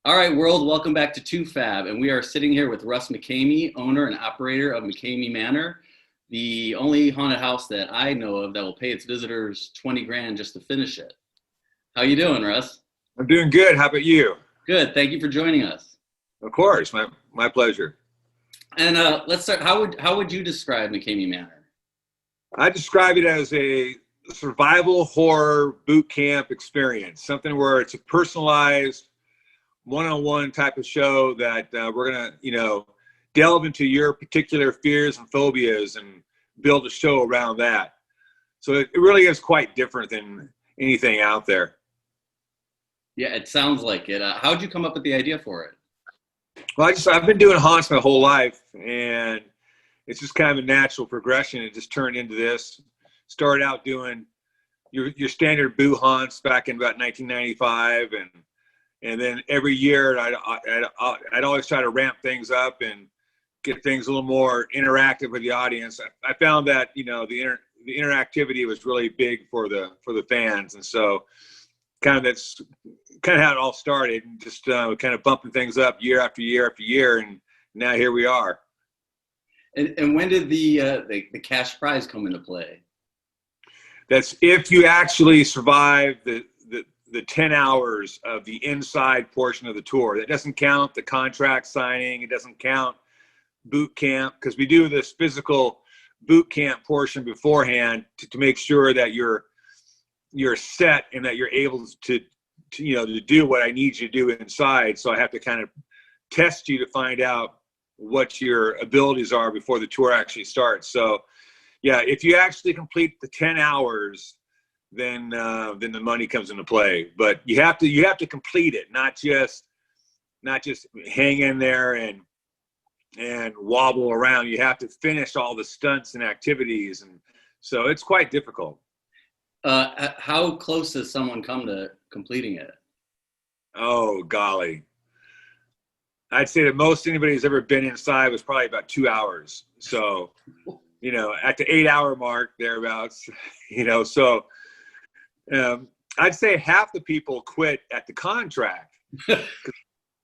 All right, world, welcome back to TooFab. And we are sitting here with Russ McKamey, owner and operator of McKamey Manor, the only haunted house that I know of that will pay its visitors 20 grand just to finish it. How you doing, Russ? I'm doing good. How about you? Good. Thank you for joining us. Of course, my pleasure. And let's start. How would you describe McKamey Manor? I describe it as a survival horror boot camp experience, something where it's a personalized, one-on-one type of show that we're gonna, delve into your particular fears and phobias and build a show around that. So it really is quite different than anything out there. Yeah, it sounds like it. How'd you come up with the idea for it? Well, I've been doing haunts my whole life, and it's just kind of a natural progression. It just turned into this. Started out doing your standard boo haunts back in about 1995, and then every year I'd always try to ramp things up and get things a little more interactive with the audience. I found that the interactivity was really big for the fans, and so that's kind of how it all started, and just kind of bumping things up year after year after year, and now here we are. And when did the cash prize come into play? That's if you actually survive the 10 hours of the inside portion of the tour. That doesn't count the contract signing. It doesn't count boot camp, because we do this physical boot camp portion beforehand to make sure that you're set and that you're able to do what I need you to do inside. So I have to kind of test you to find out what your abilities are before the tour actually starts. So yeah, if you actually complete the 10 hours, then the money comes into play. But you have to complete it, not just hang in there and wobble around. You have to finish all the stunts and activities, and so it's quite difficult. How close has someone come to completing it? Oh, golly. I'd say the most anybody's ever been inside was probably about 2 hours. So, at the 8-hour mark, thereabouts, so I'd say half the people quit at the contract.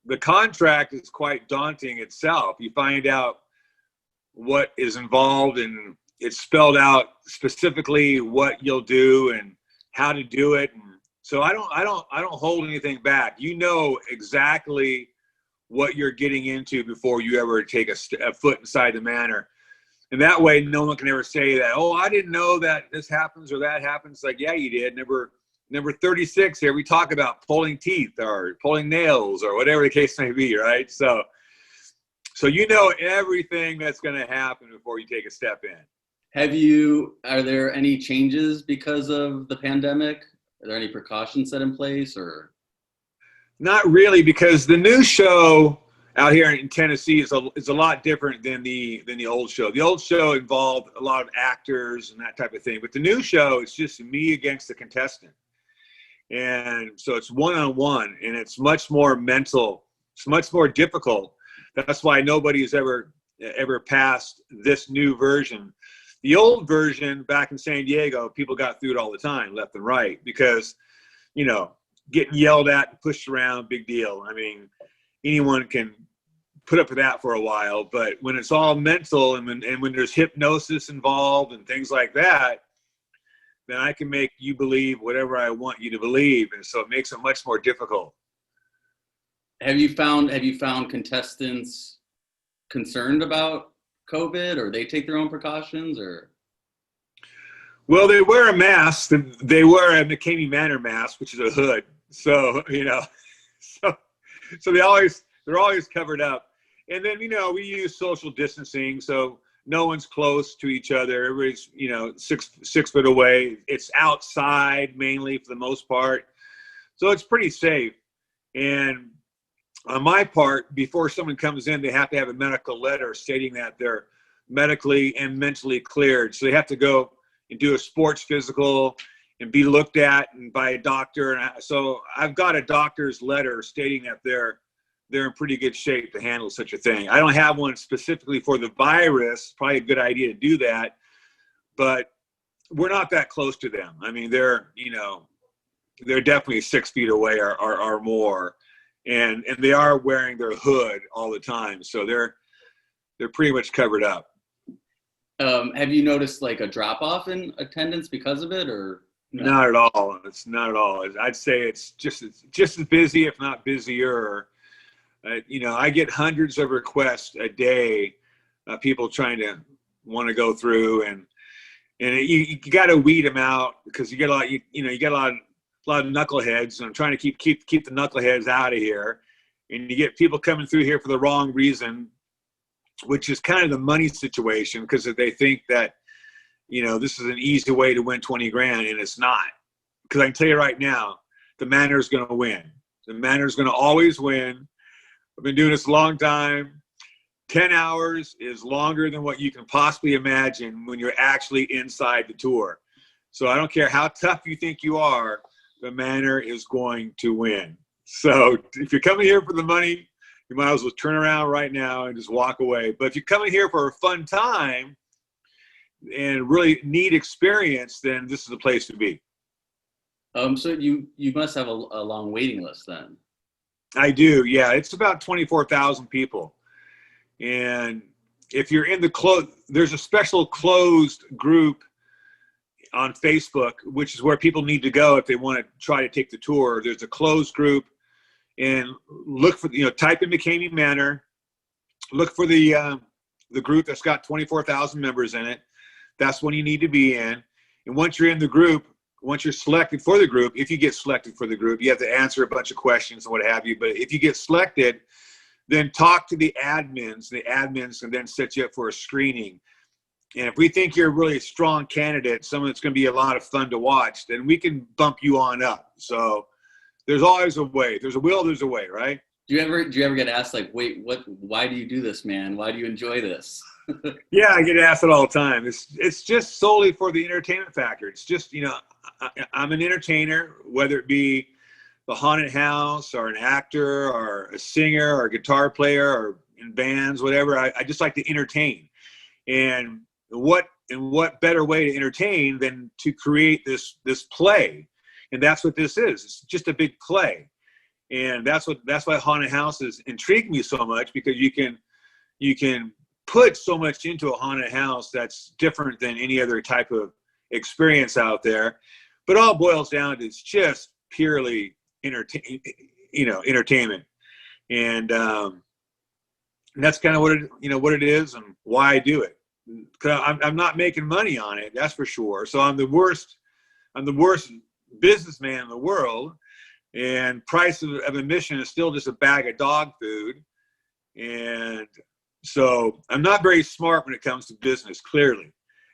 The contract is quite daunting itself. You find out what is involved, and it's spelled out specifically what you'll do and how to do it. And so I don't hold anything back. You know exactly what you're getting into before you ever take a foot inside the manor. And that way, no one can ever say that, oh, I didn't know that this happens or that happens. Like, yeah, you did. Number 36 here, we talk about pulling teeth or pulling nails or whatever the case may be, right? So you know everything that's going to happen before you take a step in. Are there any changes because of the pandemic? Are there any precautions set in place, or? Not really, because the new show out here in Tennessee is a lot different than the old show. The old show involved a lot of actors and that type of thing, but the new show, it's just me against the contestant. And so it's one-on-one, and it's much more mental. It's much more difficult. That's why nobody has ever passed this new version. The old version back in San Diego, people got through it all the time, left and right, because, getting yelled at and pushed around, big deal. I mean, anyone can put up with that for a while, but when it's all mental and when there's hypnosis involved and things like that, then I can make you believe whatever I want you to believe, and so it makes it much more difficult. Have you found contestants concerned about COVID, or they take their own precautions, or? Well, they wear a mask. They wear a McKamey Manor mask, which is a hood. So so they're always covered up. And then we use social distancing, so no one's close to each other. Everybody's 6 foot away. It's outside mainly for the most part, so it's pretty safe. And on my part, before someone comes in, they have to have a medical letter stating that they're medically and mentally cleared. So they have to go and do a sports physical and be looked at and by a doctor. And so I've got a doctor's letter stating that they're in pretty good shape to handle such a thing. I don't have one specifically for the virus. Probably a good idea to do that, but we're not that close to them. I mean, they're definitely 6 feet away or more. and they are wearing their hood all the time, so they're pretty much covered up. Have you noticed like a drop off in attendance because of it, or no? Not at all. It's not at all. I'd say it's just as busy, if not busier. I get hundreds of requests a day, people trying to want to go through, and you got to weed them out, because you get a lot. You get a lot of knuckleheads, and I'm trying to keep the knuckleheads out of here. And you get people coming through here for the wrong reason, which is kind of the money situation, because they think that, this is an easy way to win 20 grand, and it's not. Because I can tell you right now, the Manor is going to win. The Manor is going to always win. I've been doing this a long time. 10 hours is longer than what you can possibly imagine when you're actually inside the tour. So I don't care how tough you think you are, the Manor is going to win. So if you're coming here for the money, you might as well turn around right now and just walk away. But if you're coming here for a fun time and really neat experience, then this is the place to be. So you must have a long waiting list then. I do, yeah. It's about 24,000 people. And if you're in there's a special closed group on Facebook, which is where people need to go if they want to try to take the tour. There's a closed group, and look for, type in McKamey Manor, look for the group that's got 24,000 members in it. That's one you need to be in. And once you're in the group, once you're selected for the group, if you get selected for the group, you have to answer a bunch of questions and what have you. But if you get selected, then talk to the admins. The admins can then set you up for a screening. And if we think you're a really strong candidate, someone that's going to be a lot of fun to watch, then we can bump you on up. So there's always a way. There's a will, there's a way, right? Do you ever get asked like, wait, why do you do this, man? Why do you enjoy this? Yeah, I get asked it all the time. It's just solely for the entertainment factor. It's just, I'm an entertainer, whether it be the haunted house or an actor or a singer or a guitar player or in bands, whatever. I just like to entertain. And what better way to entertain than to create this play? And that's what this is. It's just a big play. And that's why haunted houses intrigue me so much, because you can put so much into a haunted house that's different than any other type of experience out there. But all boils down to, it's just purely entertainment. And that's kind of what it is, and why I do it. 'Cause I'm not making money on it, that's for sure. So I'm the worst businessman in the world, and price of admission is still just a bag of dog food. And so I'm not very smart when it comes to business, clearly.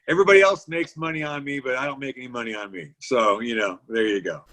Everybody else makes money on me, but I don't make any money on me. So, there you go.